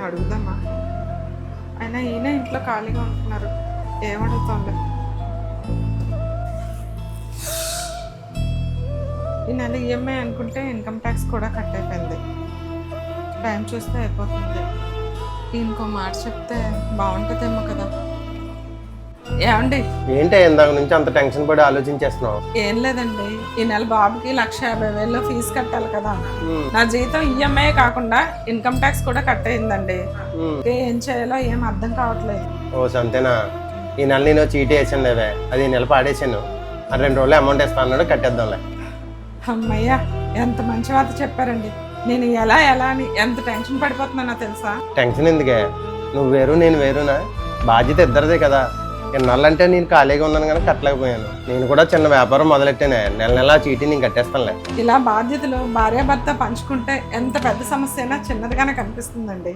అడుగుదామా? అయినా ఈయన ఇంట్లో ఖాళీగా ఉంటున్నారు, ఏమడుగుతాంలే. ఈ నెల ఈఎంఐ అనుకుంటే ఇన్కమ్ ట్యాక్స్ కూడా కట్ అయిపోయింది. టైం చూస్తే అయిపోతుంది. ఇంకో మాట చెప్తే బాగుంటుందేమో కదా. ఏమండి? ఏంటి ఇందాక నుంచి అంత టెన్షన్ పడి ఆలోచించేస్తున్నావు? ఏం లేదండి, ఈ నెల బాబుకి 1,50,000 ఫీజు కట్టాలి కదా. నా జీతం ఈఎంఐ కాకుండా ఇన్కమ్ ట్యాక్స్ కూడా కట్ అయిందండి. ఏం చేయాలో ఏం అర్థం కావట్లేదు. ఓ సంతేనా? ఈ నెల నేను చీటీ వేసాను లేవే, అది ఈ నెల పాడేసాను. ఆ 2 రోజులు అమౌంట్ వేస్తా అన్నాడు, కట్టేద్దాంలే. అమ్మయ్యా, ఎంత మంచి వార్త చెప్పారండి. నేను ఎలా అని ఎంత టెన్షన్ పడిపోతున్నానో తెలుసా? టెన్షన్ ఎందుకే? నువ్వు వేరు నేను వేరునా? బాధ్యత ఇద్దరిదే కదా. ఇన్నాళ్ళంటే నేను ఖాళీగా ఉన్నాను కానీ కట్టలేకపోయాను. నేను కూడా చిన్న వ్యాపారం మొదలెట్టానే, నెల చీటీ నేను కట్టేస్తానులే. ఇలా బాధ్యతలు భార్యాభర్త పంచుకుంటే ఎంత పెద్ద సమస్య అయినా చిన్నదిగానే కనిపిస్తుందండి.